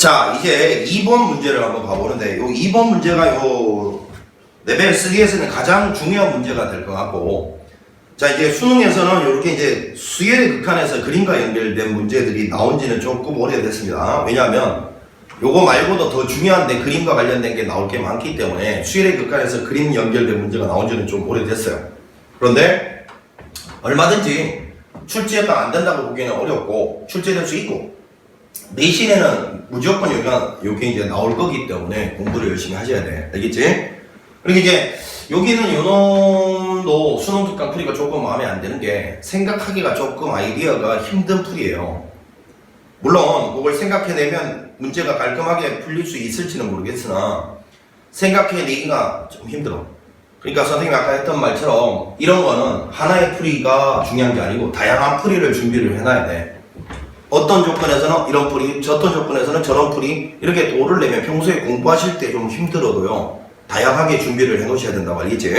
자, 이제 2번 문제를 한번 봐보는데, 요 2번 문제가 요 레벨 3에서는 가장 중요한 문제가 될 것 같고, 자, 이제 수능에서는 이렇게 이제 수열의 극한에서 그림과 연결된 문제들이 나온 지는 조금 오래됐습니다. 왜냐하면 요거 말고도 더 중요한데 그림과 관련된 게 나올 게 많기 때문에 수열의 극한에서 그림 연결된 문제가 나온 지는 좀 오래됐어요. 그런데 얼마든지 출제가 안 된다고 보기에는 어렵고 출제될 수 있고, 내신에는 무조건 여기 이제 나올 거기 때문에 공부를 열심히 하셔야 돼. 알겠지? 그리고 이제 여기는 요놈도 수능 특강 풀이가 조금 마음에 안 드는 게 생각하기가 조금 아이디어가 힘든 풀이에요. 물론 그걸 생각해내면 문제가 깔끔하게 풀릴 수 있을지는 모르겠으나 생각해내기가 좀 힘들어. 그러니까 선생님이 아까 했던 말처럼 이런 거는 하나의 풀이가 중요한 게 아니고 다양한 풀이를 준비를 해놔야 돼. 어떤 조건에서는 이런 풀이, 어떤 조건에서는 저런 풀이, 이렇게 도를 내면 평소에 공부하실 때 좀 힘들어도요, 다양하게 준비를 해 놓으셔야 된다고 알겠지?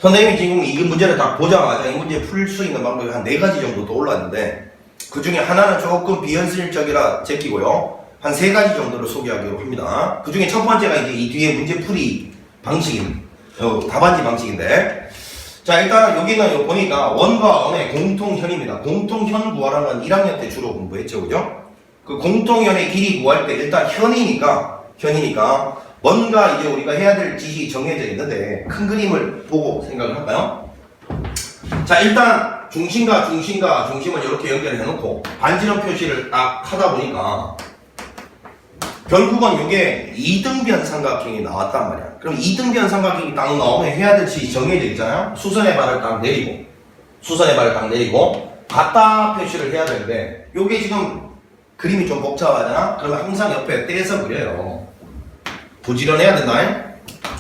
선생님이 지금 이 문제를 딱 보자마자 이 문제 풀 수 있는 방법이 한 4가지 정도 떠올랐는데, 그 중에 하나는 조금 비현실적이라 제끼고요, 한 3가지 정도를 소개하기로 합니다. 그 중에 첫 번째가 이제 이 뒤에 문제 풀이 방식인, 답안지 방식인데, 자, 일단 여기는 보니까 원과 원의 공통현입니다. 공통현 구하라는 건 1학년 때 주로 공부했죠, 그죠? 그 공통현의 길이 구할 때 일단 현이니까 뭔가 이제 우리가 해야 될 짓이 정해져 있는데 큰 그림을 보고 생각을 할까요? 자, 일단 중심과 중심을 이렇게 연결해 놓고 반지름 표시를 딱 하다 보니까 결국은 이게 이등변 삼각형이 나왔단 말이야. 그럼 이등변 삼각형이 딱 나오면 해야 될 짓이 정해져 있잖아요. 수선의 발을 딱 내리고 갖다 표시를 해야 되는데 이게 지금 그림이 좀 복잡하잖아. 그러면 항상 옆에 떼서 그려요. 부지런해야 된다.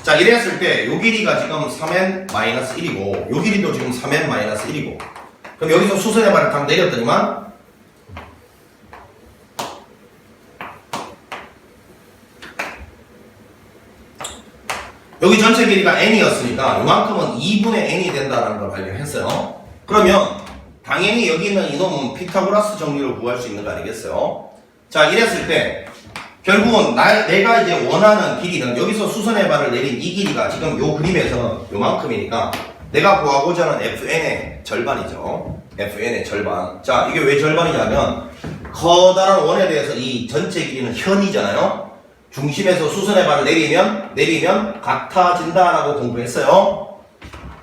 자, 이랬을 때 요 길이가 지금 3n-1이고 요 길이도 지금 3n-1이고 그럼 여기서 수선의 발을 딱 내렸더니만 여기 전체 길이가 n이었으니까 이만큼은 2분의 n이 된다는 걸 발견했어요. 그러면 당연히 여기 있는 이놈은 피타고라스 정리를 구할 수 있는 거 아니겠어요? 자, 이랬을 때 결국은 내가 이제 원하는 길이는 여기서 수선의 발을 내린 이 길이가 지금 요 그림에서는 요만큼이니까 내가 구하고자 하는 fn의 절반이죠. fn의 절반. 자, 이게 왜 절반이냐면 커다란 원에 대해서 이 전체 길이는 현이잖아요. 중심에서 수선의 발을 내리면 같아진다라고 공부했어요.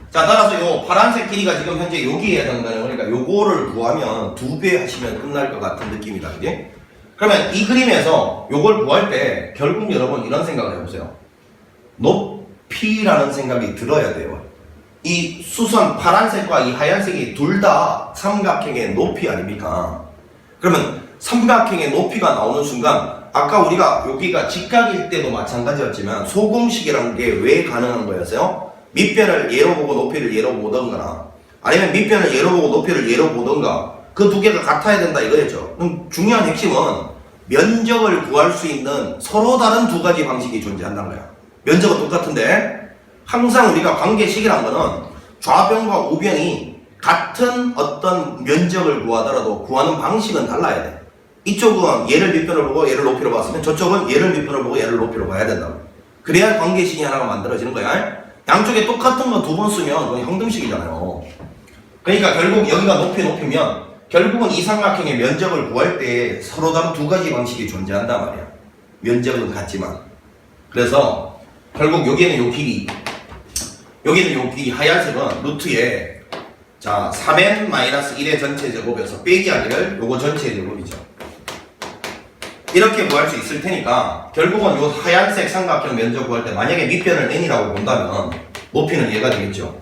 자, 따라서 요 파란색 길이가 지금 현재 여기에 해당되는 거니까 요거를 구하면 2배 하시면 끝날 것 같은 느낌이다. 그지? 그러면 이 그림에서 요걸 구할 때 결국 여러분 이런 생각을 해보세요. 높이라는 생각이 들어야 돼요. 이 수선 파란색과 이 하얀색이 둘 다 삼각형의 높이 아닙니까? 그러면 삼각형의 높이가 나오는 순간 아까 우리가 여기가 직각일 때도 마찬가지였지만 소공식이라는 게 왜 가능한 거였어요? 밑변을 예로 보고 높이를 예로 보던가 아니면 밑변을 예로 보고 높이를 예로 보던가 그 두 개가 같아야 된다 이거였죠. 그럼 중요한 핵심은 면적을 구할 수 있는 서로 다른 2가지 방식이 존재한다는 거야. 면적은 똑같은데 항상 우리가 관계식이란 거는 좌변과 우변이 같은 어떤 면적을 구하더라도 구하는 방식은 달라야 돼. 이쪽은 얘를 밑변을 보고 얘를 높이로 봤으면 저쪽은 얘를 밑변을 보고 얘를 높이로 봐야 된다. 그래야 관계식이 하나가 만들어지는 거야. 양쪽에 똑같은 거 2번 쓰면 그건 형등식이잖아요. 그러니까 결국 여기가 높이면 결국은 이 삼각형의 면적을 구할 때 서로 다른 2가지 방식이 존재한단 말이야. 면적은 같지만. 그래서 결국 여기는 요 길이, 하얀색은 루트에 자 3n-1의 전체 제곱에서 빼기 하기를 요거 전체 제곱이죠. 이렇게 구할 수 있을 테니까 결국은 요 하얀색 삼각형 면적 구할 때 만약에 밑변을 n이라고 본다면 높이는 얘가 되겠죠.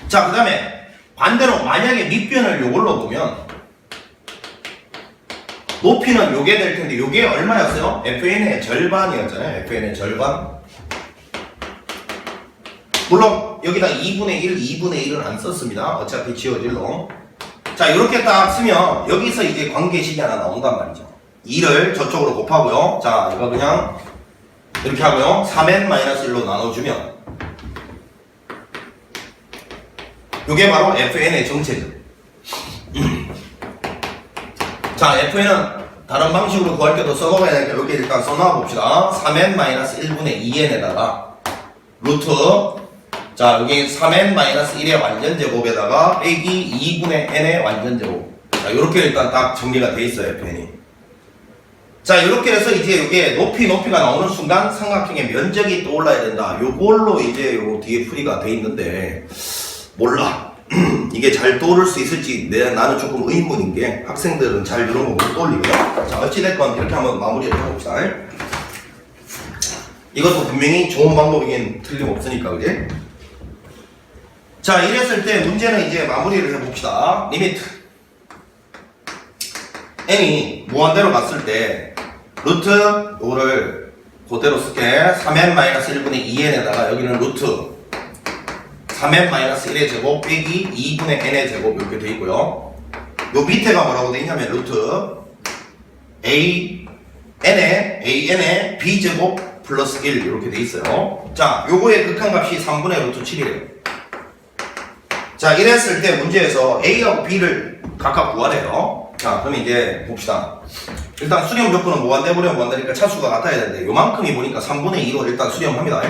자, 그 다음에 반대로 만약에 밑변을 요걸로 보면 높이는 요게 될 텐데 요게 얼마였어요? fn의 절반이었잖아요. fn의 절반. 물론 여기다 2분의 1은 안 썼습니다. 어차피 지워질 놈. 자, 이렇게 딱 쓰면 여기서 이제 관계식이 하나 나온단 말이죠. 2를 저쪽으로 곱하고요. 자, 이거 그냥 이렇게 하고요. 3n-1로 나눠주면 요게 바로 fn의 정체죠. 자, fn은 다른 방식으로 구할 때도 써먹어야 되니까 이렇게 일단 써놔 봅시다. 3n-1분의 2n에다가 루트, 자 여기 3n-1의 완전제곱에다가 빼기 2분의 n의 완전제곱. 자 이렇게 일단 딱 정리가 돼 있어요, fn이. 자 이렇게 해서 이제 이게 높이가 나오는 순간 삼각형의 면적이 떠올라야 된다. 요걸로 이제 요 뒤에 풀이가 돼 있는데 몰라. 이게 잘 떠오를 수 있을지 나는 조금 의문인 게 학생들은 잘 이런 거 못 떠올리고요. 자 어찌됐건 이렇게 한번 마무리를 해봅시다. 이것도 분명히 좋은 방법이긴 틀림없으니까, 그지? 자 이랬을 때 문제는 이제 마무리를 해봅시다. 리미트 n이 무한대로 갔을 때 루트 요거를 그대로 쓸게. 3n-1분의 2n에다가 여기는 루트 3n-1의 제곱 빼기 2분의 n의 제곱 이렇게 돼 있고요. 요 밑에가 뭐라고 돼 있냐면 루트 an의 b제곱 플러스 1 이렇게 돼 있어요. 자 요거의 극한값이 3분의 루트 7이래요. 자 이랬을 때 문제에서 a하고 b를 각각 구하래요. 자 그럼 이제 봅시다. 일단 수렴 조건은 무한대니까 차수가 같아야 되는데 요만큼이 보니까 3분의 2로 일단 수렴합니다.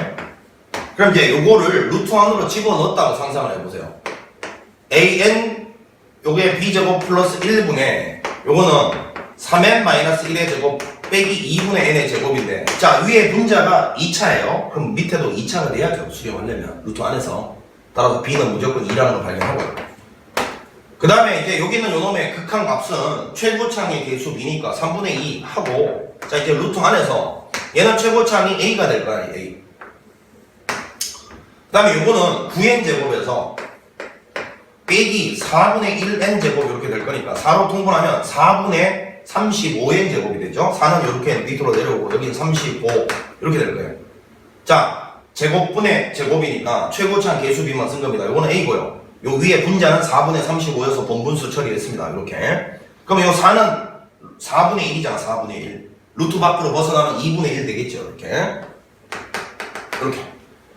그럼 이제 요거를 루트 안으로 집어넣었다고 상상을 해보세요. an 요게 b제곱 플러스 1분의 요거는 3n-1의 제곱 빼기 2분의 n의 제곱인데, 자 위에 분자가 2차예요. 그럼 밑에도 2차가 돼야죠, 수렴하려면 루트 안에서. 따라서 b는 무조건 2라는 걸 발견하고요. 그 다음에 이제 여기 있는 요놈의 극한값은 최고창의 개수 b니까 3분의 2 하고, 자 이제 루트 안에서 얘는 최고창이 a가 될 거 아니에요, a. 그 다음에 요거는 9n 제곱에서 빼기 4분의 1n 제곱 이렇게 될 거니까 4로 통분하면 4분의 35n 제곱이 되죠. 4는 이렇게 밑으로 내려오고 여기는 35 이렇게 될 거예요. 자 제곱분의 제곱이니까 최고차한 개수 b만 쓴 겁니다. 요거는 a고요. 요 위에 분자는 4분의 35여서 본분수 처리했습니다. 이렇게. 그럼 요 4는 4분의 1이잖아. 4분의 1. 루트 밖으로 벗어나면 2분의 1 되겠죠. 이렇게. 이렇게.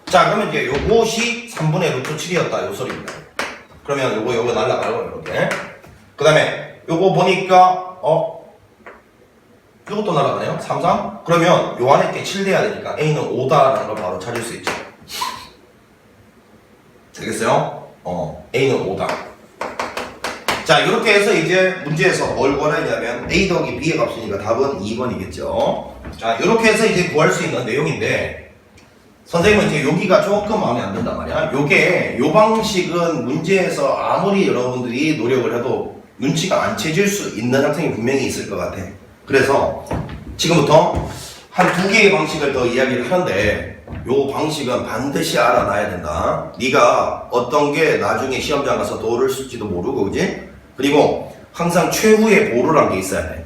자 그러면 이제 요것이 3분의 루트 7이었다 요 소리입니다. 그러면 요거 날라가요 이렇게. 그 다음에 요거 보니까 요것도 날라가네요. 3, 3. 그러면 요 안에 게 7 돼야 되니까 a는 5다라는 걸 바로 찾을 수 있죠. 되겠어요? a는 5다. 자 이렇게 해서 이제 문제에서 뭘 구하냐면 a 더하기 b의 값이니까 답은 2번이겠죠. 자 이렇게 해서 이제 구할 수 있는 내용인데, 선생님은 이제 여기가 조금 마음에 안 든단 말이야. 요 방식은 문제에서 아무리 여러분들이 노력을 해도 눈치가 안 채질 수 있는 학생이 분명히 있을 것 같아. 그래서 지금부터 한 2개의 방식을 더 이야기를 하는데, 요 방식은 반드시 알아놔야 된다. 네가 어떤 게 나중에 시험장 가서 떠오를지도 모르고, 그지? 그리고 항상 최후의 보루란 게 있어야 돼.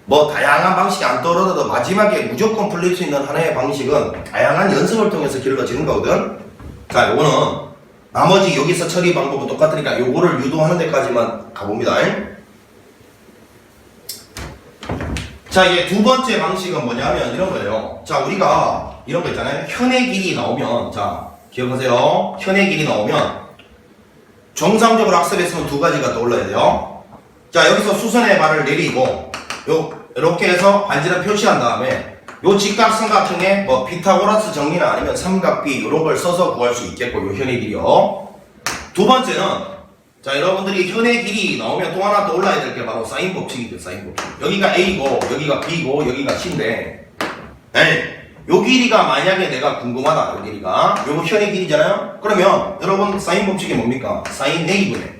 뭐 다양한 방식이 안 떠오르더라도 마지막에 무조건 풀릴 수 있는 하나의 방식은 다양한 연습을 통해서 길러지는 거거든. 자 요거는 나머지 여기서 처리 방법은 똑같으니까 요거를 유도하는 데까지만 가봅니다. 자 이게 두 번째 방식은 뭐냐면 이런 거예요. 자 우리가 이런 거 있잖아요. 현의 길이 나오면, 자 기억하세요. 현의 길이 나오면 정상적으로 학습했으면 두 가지가 떠올라야 돼요. 자 여기서 수선의 발을 내리고 이렇게 해서 반지를 표시한 다음에 요 직각삼각형에 뭐 피타고라스 정리나 아니면 삼각비 이런 걸 써서 구할 수 있겠고, 요 현의 길이요. 두 번째는 자 여러분들이 현의 길이 나오면 또 하나 떠올라야 될 게 바로 사인 법칙이죠. 사인 법칙. 여기가 a고 여기가 b고 여기가 c인데, 요 길이가 만약에 내가 궁금하다. 요 길이가 요거 현의 길이잖아요. 그러면 여러분 사인 법칙이 뭡니까? 사인 a분의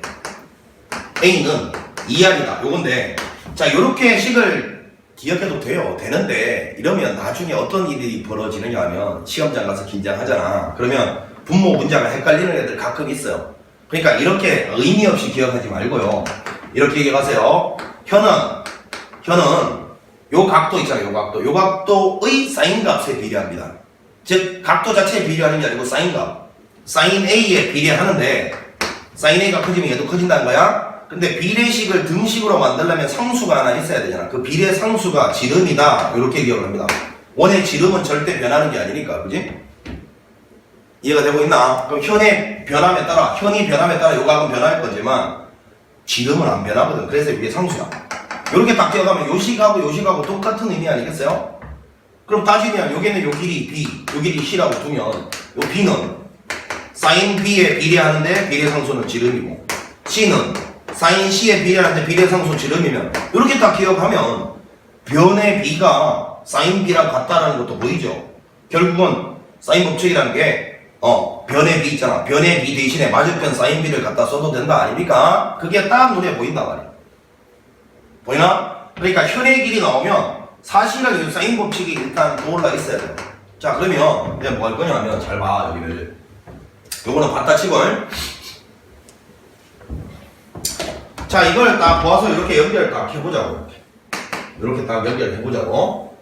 a는 2r이다 요건데, 자 요렇게 식을 기억해도 되는데 이러면 나중에 어떤 일이 벌어지느냐 하면 시험장 가서 긴장하잖아. 그러면 분모 문자가 헷갈리는 애들 가끔 있어요. 그러니까 이렇게 의미 없이 기억하지 말고요. 이렇게 기억하세요. 현은 요 각도 있잖아요. 요 각도의 사인값에 비례합니다. 즉 각도 자체에 비례하는 게 아니고 사인값, 사인 A에 비례하는데 사인 A가 커지면 얘도 커진다는 거야. 근데 비례식을 등식으로 만들려면 상수가 하나 있어야 되잖아. 그 비례 상수가 지름이다. 이렇게 기억을 합니다. 원의 지름은 절대 변하는 게 아니니까, 그지? 이해가 되고 있나? 그럼 현이 변함에 따라 요 값은 변할 거지만 지름은 안 변하거든. 그래서 이게 상수야. 이렇게 딱 기억하면 요식하고 요식하고 똑같은 의미 아니겠어요? 그럼 따지면 여기는 요 길이 B, 요 길이 C라고 두면 요 B는 sin B에 비례하는데 비례상수는 지름이고 C는 sin C에 비례하는데 비례상수 지름이면 이렇게 딱 기억하면 변의 B가 sin B랑 같다라는 것도 보이죠? 결국은 sin 법칙이라는 게 변의 B 있잖아. 변의 B 대신에 맞은편 sin B를 갖다 써도 된다 아닙니까? 그게 딱 눈에 보인단 말이야. 보이나? 그러니까 현의 길이 나오면 사실은 이 sin 법칙이 일단 떠올라 있어야 돼. 자, 그러면 이제 뭐 할 거냐면 잘 봐, 여기를. 요거는 봤다 치고. 자, 이걸 딱 보아서 이렇게 연결 딱 해보자고. 이렇게 딱 연결해보자고.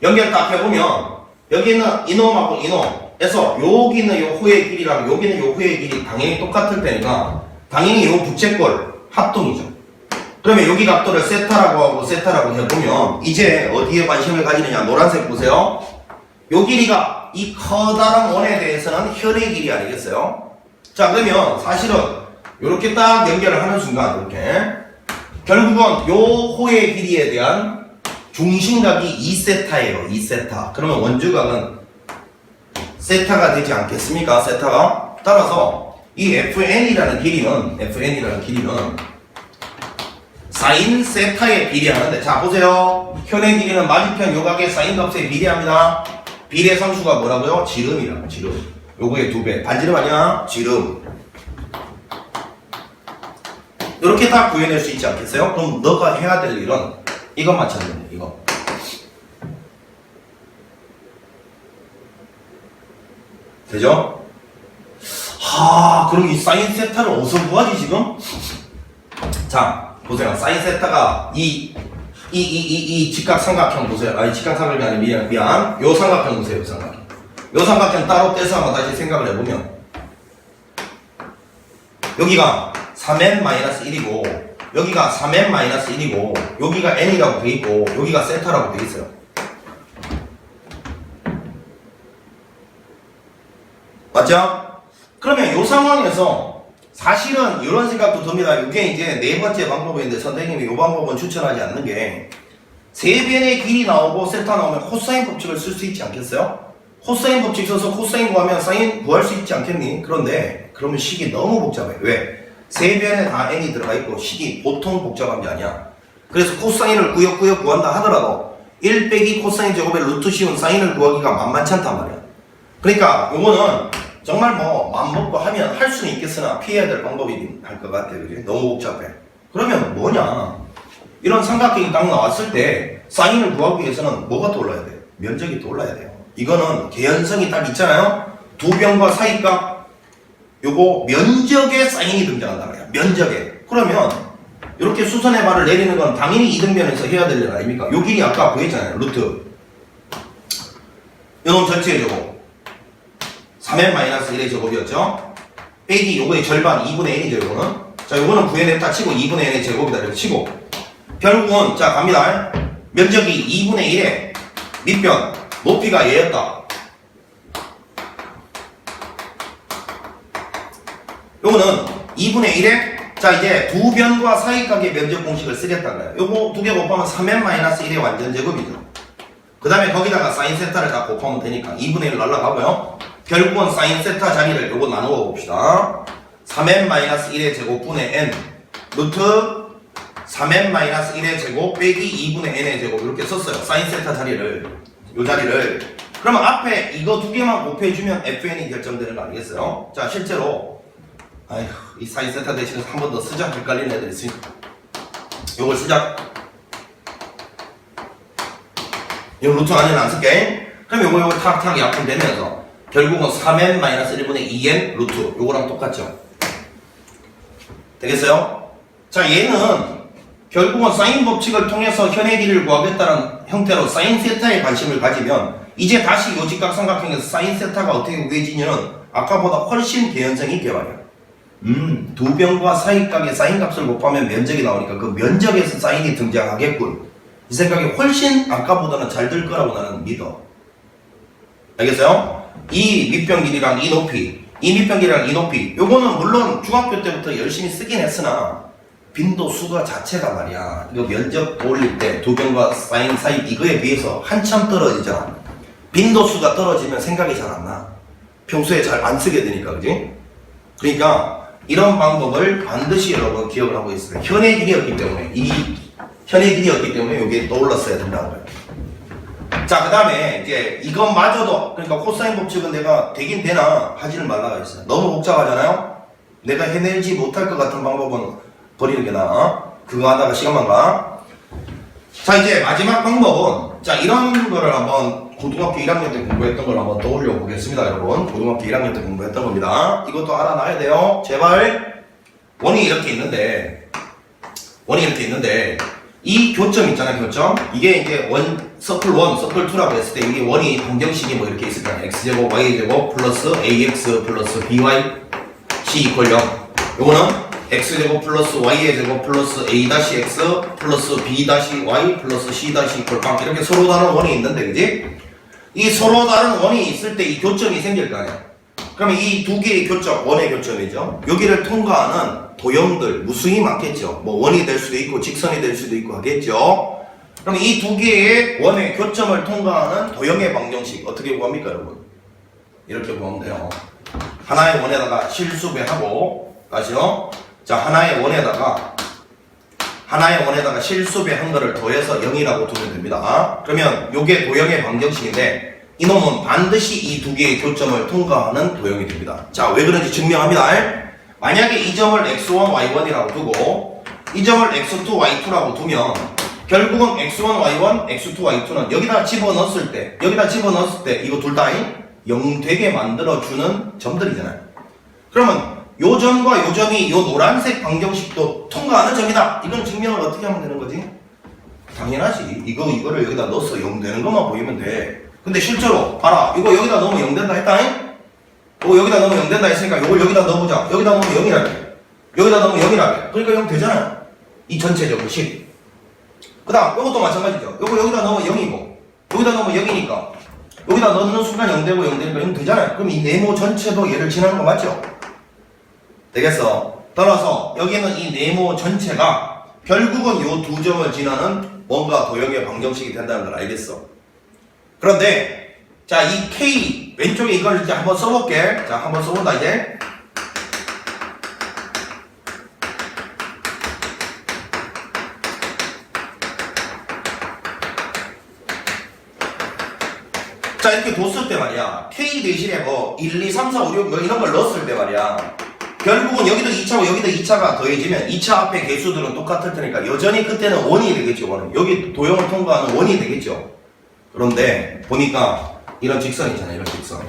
연결 딱 해보면 여기는 이놈하고 이놈에서 여기는 요 호의 길이랑 여기는 요 호의 길이 당연히 똑같을 테니까 당연히 요 부채꼴 합동이죠. 그러면 여기 각도를 세타라고 하고 세타라고 해보면 이제 어디에 관심을 가지느냐. 노란색 보세요. 요 길이가 이 커다란 원에 대해서는 혈의 길이 아니겠어요? 자, 그러면 사실은 이렇게 딱 연결을 하는 순간 이렇게 결국은 요 호의 길이에 대한 중심각이 2세타예요. 2세타. 그러면 원주각은 세타가 되지 않겠습니까? 세타가. 따라서 이 FN이라는 길이는 사인 세타에 비례하는데, 자 보세요. 현의 길이는 맞은편 요각의 사인 값에 비례합니다. 비례 상수가 뭐라고요? 지름이라고. 지름. 요거의 2배. 반지름 아니야? 지름. 이렇게 다 구해낼 수 있지 않겠어요? 그럼 너가 해야 될 일은 이것만 찾는 돼. 이거. 되죠? 그럼 이 사인 세타를 어디서 구하지 지금? 자, 보세요. 사인 세타가 이 직각삼각형 보세요. 아니, 직각삼각형이 아니라 미안. 요 삼각형 보세요. 요 삼각형. 요 삼각형 따로 떼서 한번 다시 생각을 해보면 여기가 3n-1이고 여기가 3n-1이고 여기가 n이라고 돼 있고 여기가 세타라고 돼 있어요. 맞죠? 그러면 요 상황에서 사실은 이런 생각도 듭니다. 이게 이제 네 번째 방법인데 선생님이 이 방법은 추천하지 않는 게 세변의 길이 나오고 세타 나오면 코사인 법칙을 쓸 수 있지 않겠어요? 코사인 법칙 써서 코사인 구하면 사인 구할 수 있지 않겠니? 그런데 그러면 식이 너무 복잡해. 왜? 세변에 다 n이 들어가 있고 식이 보통 복잡한 게 아니야. 그래서 코사인을 꾸역꾸역 구한다 하더라도 1 빼기 코사인 제곱의 루트 씌운 사인을 구하기가 만만치 않단 말이야. 그러니까 요거는 정말 뭐 맘먹고 하면 할 수는 있겠으나 피해야 될 방법이 할 것 같아. 그지? 너무 복잡해. 그러면 뭐냐? 이런 삼각형이 딱 나왔을 때 사인을 구하기 위해서는 뭐가 떠올라야 돼요? 면적이 떠올라야 돼요. 이거는 개연성이 딱 있잖아요. 두 변과 사이값 요거 면적에 사인이 등장한단 말이야. 면적에. 그러면 이렇게 수선의 발을 내리는 건 당연히 이등변에서 해야 될 일 아닙니까? 요 길이 아까 구했잖아요. 루트 요놈 전체의 제곱 3n-1의 제곱이었죠? 빼기 요거의 절반 2분의 1이죠. 요거는. 자, 요거는 구해냈다 치고 2분의 1의 제곱이다 이렇게 치고 결국은 자 갑니다. 면적이 2분의 1에 밑변 높이가 얘였다. 요거는 2분의 1에 자 이제 두 변과 사이각의 면적 공식을 쓰겠다는 거예요. 요거 두 개 곱하면 3n-1의 완전 제곱이죠. 그 다음에 거기다가 사인 세타를 다 곱하면 되니까 2분의 1 날라가고요. 결국은 사인 세타 자리를 요거 나누어 봅시다. 3n-1의 제곱분의 n 루트 3n-1의 제곱 빼기 2분의 n의 제곱 이렇게 썼어요. 사인 세타 자리를 요 자리를 그러면 앞에 이거 두 개만 곱해주면 fn이 결정되는 거 아니겠어요? 자 실제로 이 사인 세타 대신에 한 번 더 쓰자. 헷갈리는 애들이 있으니까 요걸 쓰자. 요 루트 안에는 안 쓸게. 그럼 요거 탁탁 약분되면서 결국은 3n-1분의 2n 루트 요거랑 똑같죠. 되겠어요? 자 얘는 결국은 사인 법칙을 통해서 현의 길이를 구하겠다는 형태로 사인 세타에 관심을 가지면 이제 다시 요 직각삼각형에서 사인 세타가 어떻게 구해지냐는 아까보다 훨씬 개연성이 있게 말이야. 두 변과 사이각의 사인 값을 곱하면 면적이 나오니까 그 면적에서 사인이 등장하겠군. 이 생각이 훨씬 아까보다는 잘 들 거라고 나는 믿어. 알겠어요? 이 밑변 길이랑 이 밑변 길이랑 이 높이 요거는 물론 중학교 때부터 열심히 쓰긴 했으나 빈도수가 자체가 말이야. 이거 면적 올릴 때 두 변과 사인 사이 이거에 비해서 한참 떨어지잖아. 빈도수가 떨어지면 생각이 잘 안 나. 평소에 잘 안 쓰게 되니까, 그지? 그러니까 이런 방법을 반드시 여러분 기억을 하고 있어요. 현의 길이었기 때문에 이게 떠올랐어야 된다는 거예요. 자, 그 다음에 이제 이것마저도, 그러니까 코사인 법칙은 내가 되긴 되나 하지는 말라가 있어요. 너무 복잡하잖아요. 내가 해내지 못할 것 같은 방법은 버리는 게 나아. 그거 하다가 시간만 가. 자, 이제 마지막 방법은, 자, 이런 거를 한번 고등학교 1학년 때 공부했던 걸 한번 떠올려 보겠습니다, 여러분. 고등학교 1학년 때 공부했던 겁니다. 이것도 알아놔야 돼요. 제발. 원이 이렇게 있는데, 이 교점 있잖아요, 교점. 이게 이제 서클 1, 서클 2라고 했을 때 이게 원이 방정식이 뭐 이렇게 있을 거야. x제곱, y제곱, 플러스 ax, 플러스 by, c 이퀄 0. 요거는 x제곱, 플러스 y의 제곱, 플러스 a-x, 플러스 b-y, 플러스 c- 이퀄 0. 이렇게 서로 다른 원이 있는데, 그지? 이 서로 다른 원이 있을 때 이 교점이 생길 거 아니야. 그러면 이 두 개의 교점, 원의 교점이죠. 여기를 통과하는 도형들, 무수히 많겠죠. 뭐 원이 될 수도 있고 직선이 될 수도 있고 하겠죠. 그럼 이 두 개의 원의 교점을 통과하는 도형의 방정식 어떻게 구합니까, 여러분? 이렇게 구하면 돼요. 하나의 원에다가 실수배하고, 다시요. 자, 하나의 원에다가 실수배 한 거를 더해서 0이라고 두면 됩니다. 그러면 요게 도형의 방정식인데 이놈은 반드시 이 두 개의 교점을 통과하는 도형이 됩니다. 자, 왜 그런지 증명합니다. 만약에 이 점을 x1, y1이라고 두고 이 점을 x2, y2라고 두면 결국은 x1, y1, x2, y2는 여기다 집어넣었을 때 이거 둘 다 0 되게 만들어주는 점들이잖아요. 그러면 요 점과 요 점이 요 노란색 방정식도 통과하는 점이다. 이건 증명을 어떻게 하면 되는 거지? 당연하지. 이거를 여기다 넣어서 0 되는 것만 보이면 돼. 근데 실제로 봐라. 이거 여기다 넣으면 0 된다 했다잉? 이거 여기다 넣으면 0 된다 했으니까 이걸 여기다 넣어보자. 여기다 넣으면 0이라게. 여기다 넣으면 0이라게. 그러니까 0 되잖아요. 이 전체적으로 10. 그 다음 이것도 마찬가지죠. 이거 여기다 넣으면 0이고 여기다 넣으면 0이니까 여기다 넣는 순간 0 되고 0 되니까 0 되잖아요. 그럼 이 네모 전체도 얘를 지나는 거 맞죠? 되겠어? 따라서 여기는 이 네모 전체가 결국은 요 두 점을 지나는 뭔가 도형의 방정식이 된다는 걸 알겠어. 그런데 자, 이 K 왼쪽에 이걸 이제 한번 써볼게. 자, 한번 써본다 이제. 자, 이렇게 뒀을 때 말이야. K 대신에 뭐 1, 2, 3, 4, 5, 6 뭐 이런 걸 넣었을 때 말이야. 결국은 여기도 2차고 여기도 2차가 더해지면 2차 앞에 개수들은 똑같을 테니까 여전히 그때는 원이 되겠죠. 원은. 여기 도형을 통과하는 원이 되겠죠. 그런데 보니까 이런 직선이 있잖아요. 이런 직선.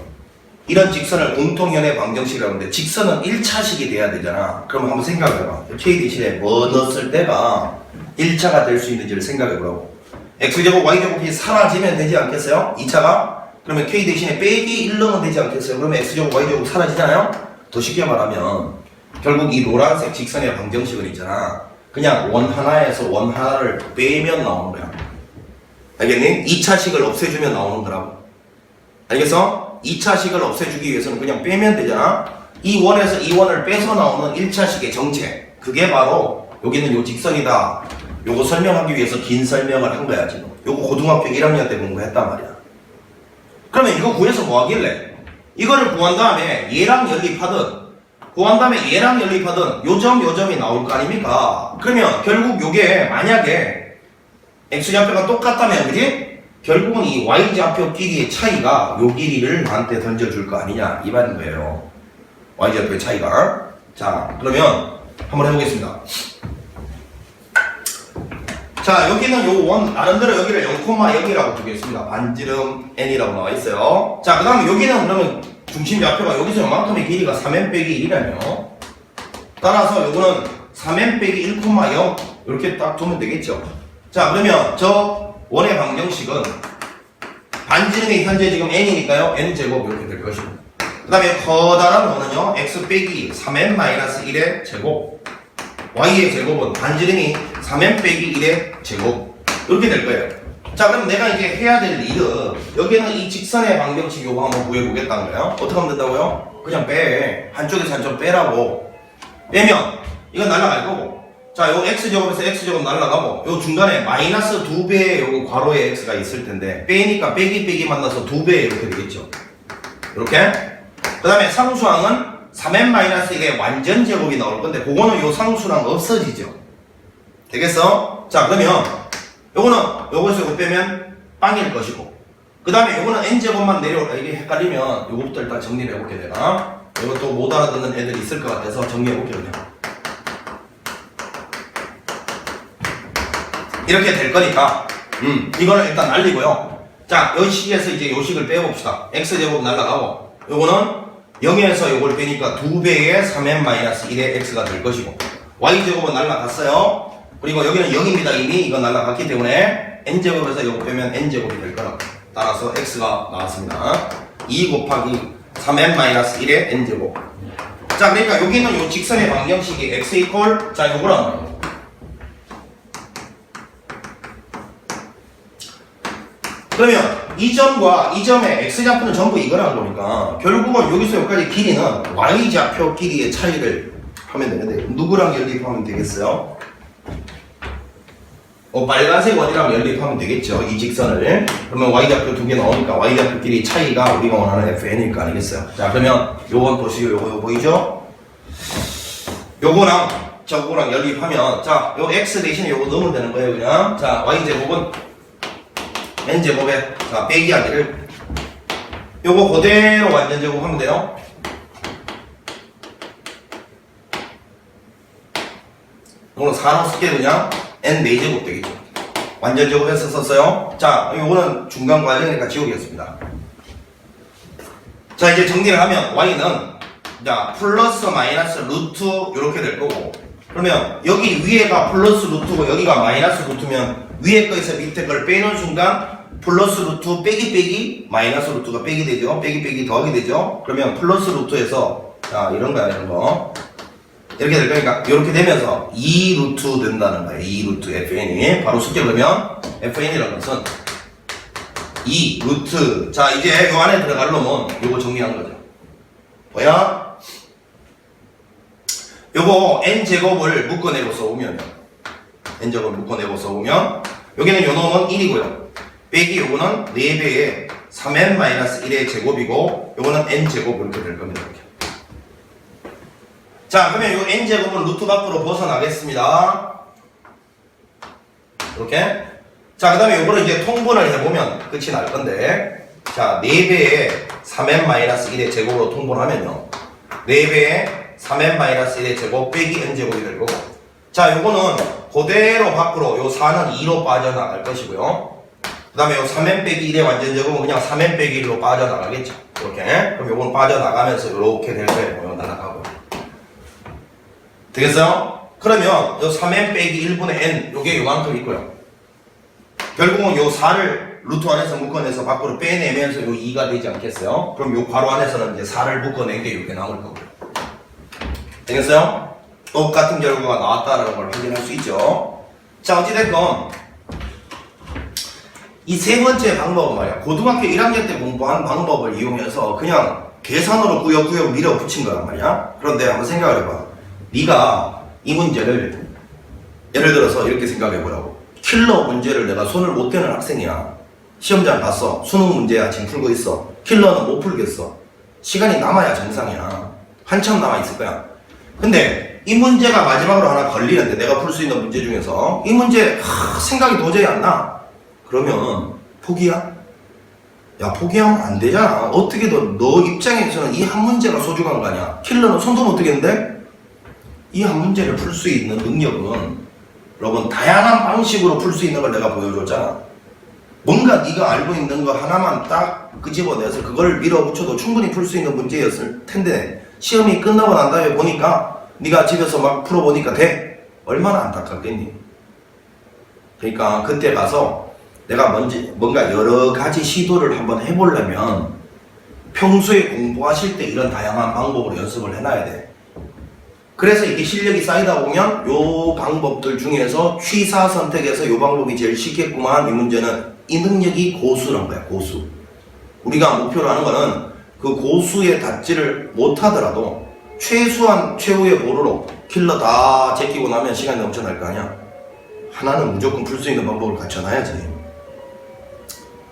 이런 직선을 공통현의 방정식이라고 하는데 직선은 1차식이 돼야 되잖아. 그럼 한번 생각해봐. K 대신에 뭐 넣었을 때가 1차가 될 수 있는지를 생각해보라고. X제곱 Y제곱이 사라지면 되지 않겠어요? 2차가? 그러면 K 대신에 빼기 1 넣으면 되지 않겠어요? 그러면 X제곱 Y제곱 사라지잖아요? 더 쉽게 말하면 결국 이 노란색 직선의 방정식은 있잖아. 그냥 원 하나에서 원 하나를 빼면 나오는 거야. 알겠니? 2차식을 없애주면 나오는 거라고. 알겠어? 2차식을 없애주기 위해서는 그냥 빼면 되잖아. 이 원에서 이 원을 빼서 나오는 1차식의 정체. 그게 바로 여기는 요 직선이다. 요거 설명하기 위해서 긴 설명을 한 거야 지금. 요거 고등학교 1학년 때 공부했단 말이야. 그러면 이거 구해서 뭐 하길래? 이거를 구한 다음에 얘랑 연립하든 요 점이 나올 거 아닙니까? 그러면 결국 요게 만약에 x좌표가 똑같다면 그지? 결국은 이 y좌표 길이의 차이가 요 길이를 나한테 던져줄 거 아니냐 이 말인 거예요. y좌표의 차이가. 자, 그러면 한번 해보겠습니다. 자, 여기는 요 원 나름대로 여기를 0,0이라고 두겠습니다. 반지름 n이라고 나와 있어요. 자, 그 다음에 여기는 그러면 중심 좌표가 여기서 요만큼의 길이가 3n 빼기 1이라며. 따라서 요거는 3n 빼기 1,0 이렇게 딱 두면 되겠죠. 자, 그러면 저 원의 방정식은 반지름이 현재 지금 n이니까요. n제곱 이렇게 될 것이고, 그 다음에 커다란 원은요 x 빼기 3n-1의 제곱, y의 제곱은 반지름이 3n 빼기 1의 제곱 이렇게 될 거예요. 자, 그럼 내가 이제 해야 될 일은 여기는 이 직선의 방정식 요거 한번 구해보겠다는 거예요. 어떻게 하면 된다고요? 그냥 빼. 한쪽에서 한쪽 빼라고. 빼면 이건 날아갈 거고, 자, 요 x제곱에서 x제곱 날라가고 요 중간에 마이너스 2배의 요거 괄호에 x가 있을 텐데 빼니까 빼기 만나서 2배 이렇게 되겠죠. 이렇게. 그 다음에 상수항은 3n-1의 완전 제곱이 나올 건데 그거는 요 상수랑 없어지죠. 되겠어? 자, 그러면 요거는 요거에서 요거 빼면 빵일 것이고 그 다음에 요거는 n제곱만 내려올까 이게 헷갈리면 요거부터 일단 정리를 해볼게 내가. 이것도 못 알아듣는 애들이 있을 것 같아서 정리해볼게 그냥. 이렇게 될 거니까 이거는 일단 날리고요. 자, 요 식에서 이제 요 식을 빼봅시다. x제곱 날라가고 요거는 0에서 요걸 빼니까 2배의 3n-1의 x가 될 것이고 y제곱은 날라갔어요. 그리고 여기는 0입니다. 이미 이건 날라갔기 때문에 n제곱에서 요거 빼면 n제곱이 될 거라고. 따라서 x가 나왔습니다. 2 곱하기 3n-1의 n제곱. 자, 그러니까 여기는 요 직선의 방정식이 x 이퀄 자 요거란 말이에요. 그러면 이 점과 이 점의 x좌표는 전부 이거라는 거니까 결국은 여기서 여기까지 길이는 y좌표 길이의 차이를 하면 되는데 누구랑 연립하면 되겠어요? 빨간색 원이랑 연립하면 되겠죠. 이 직선을. 그러면 y좌표 두 개 나오니까 y좌표 길이 차이가 우리가 원하는 fn일 거 아니겠어요? 자, 그러면 요건 보시죠. 요거 보이죠? 요거랑 저거랑 연립하면 자, 요 x 대신에 요거 넣으면 되는 거예요. 그냥. 자, y제곱은 n제곱에 자 빼기하기를 요거 그대로 완전 제곱하면 돼요. 요거는 4로 쓸게 그냥 n 4제곱 되겠죠. 완전 제곱해서 썼어요. 자, 요거는 중간 과정이니까 지우겠습니다. 자, 이제 정리를 하면 y는 자 플러스 마이너스 루트 요렇게 될 거고 그러면 여기 위에가 플러스 루트고 여기가 마이너스 루트면 위에 거에서 밑에 걸 빼는 순간 플러스 루트 빼기 마이너스 루트가 빼기 되죠. 빼기 더하기 되죠. 그러면 플러스 루트에서 자 이런 거야 이런 거 이렇게 될 거니까 이렇게 되면서 2루트 된다는 거예요. 2루트 fn이 바로 쉽게 그러면 fn이라는 것은 2루트 자 이제 요 안에 들어갈 놈은 요거 정리한 거죠. 뭐야? 요거 n제곱을 묶어내고 써오면 n제곱을 묶어내고 써오면 여기는 요 놈은 1이고요. 빼기 요거는 4배의 3n-1의 제곱이고 요거는 n제곱 이렇게 될 겁니다. 이렇게. 자, 그러면 요 n제곱은 루트 밖으로 벗어나겠습니다. 이렇게. 자, 그 다음에 요거를 이제 통분을 해보면 끝이 날 건데 자, 4배의 3n-1의 제곱으로 통분하면요 4배의 3n-1의 제곱 빼기 n제곱이 될 거고 자, 요거는 그대로 밖으로 요 4는 2로 빠져나갈 것이고요. 그 다음에 요 3n 빼기 1의 완전 제곱은 그냥 3n 빼기 1로 빠져나가겠죠. 이렇게. 그럼 요건 빠져나가면서 이렇게 될 거예요. 요거 날아가고. 되겠어요? 그러면 요 3n 빼기 1분의 n 요게 요만큼 있고요. 결국은 요 4를 루트 안에서 묶어내서 밖으로 빼내면서 요 2가 되지 않겠어요? 그럼 요 괄호 안에서는 이제 4를 묶어낸 게 요게 나올 거고요. 되겠어요? 똑같은 결과가 나왔다라는 걸 확인할 수 있죠. 자, 어찌됐건 이 세 번째 방법은 말이야. 고등학교 1학년 때 공부한 방법을 이용해서 그냥 계산으로 꾸역꾸역 밀어붙인 거란 말이야. 그런데 한번 생각을 해봐. 네가 이 문제를 예를 들어서 이렇게 생각해 보라고. 킬러 문제를 내가 손을 못 대는 학생이야. 시험장 갔어. 수능 문제야. 지금 풀고 있어. 킬러는 못 풀겠어. 시간이 남아야 정상이야. 한참 남아 있을 거야. 근데 이 문제가 마지막으로 하나 걸리는데 내가 풀 수 있는 문제 중에서 이 문제 생각이 도저히 안 나. 그러면 포기야? 야, 포기하면 안 되잖아. 어떻게든 너 입장에서는 이 한 문제가 소중한 거 아니야. 킬러는 손도 못 뜨겠는데? 이 한 문제를 풀 수 있는 능력은 여러분 다양한 방식으로 풀 수 있는 걸 내가 보여줬잖아. 뭔가 네가 알고 있는 거 하나만 딱 끄집어내서 그걸 밀어붙여도 충분히 풀 수 있는 문제였을 텐데 시험이 끝나고 난 다음에 보니까 네가 집에서 막 풀어보니까 돼? 얼마나 안타깝겠니? 그러니까 그때 가서 내가 뭔가 여러 가지 시도를 한번 해보려면 평소에 공부하실 때 이런 다양한 방법으로 연습을 해놔야 돼. 그래서 이게 실력이 쌓이다 보면 요 방법들 중에서 취사 선택에서 요 방법이 제일 쉽겠구만. 이 문제는 이 능력이 고수란 거야. 고수. 우리가 목표로 하는 거는 그 고수에 닿지를 못하더라도 최소한 최후의 보루로 킬러 다 제끼고 나면 시간이 넘쳐날 거 아니야. 하나는 무조건 풀 수 있는 방법을 갖춰놔야지.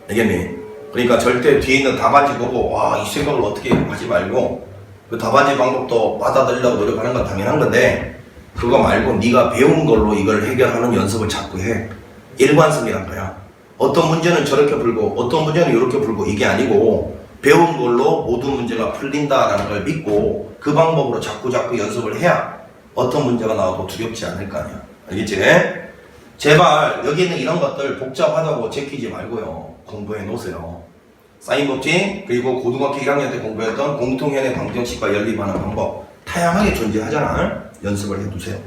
알겠니? 그러니까 절대 뒤에 있는 답안지 보고 와, 이 생각을 어떻게 하지 말고 그 답안지 방법도 받아들이려고 노력하는 건 당연한 건데 그거 말고 네가 배운 걸로 이걸 해결하는 연습을 자꾸 해. 일관성이란 거야. 어떤 문제는 저렇게 풀고 어떤 문제는 이렇게 풀고 이게 아니고 배운 걸로 모든 문제가 풀린다라는 걸 믿고 그 방법으로 자꾸 연습을 해야 어떤 문제가 나와도 두렵지 않을 거 아니야. 알겠지? 제발 여기 있는 이런 것들 복잡하다고 제끼지 말고요. 공부해 놓으세요. 사인 법칙 그리고 고등학교 1학년 때 공부했던 공통현의 방정식과 연립하는 방법 다양하게 존재하잖아. 연습을 해두세요.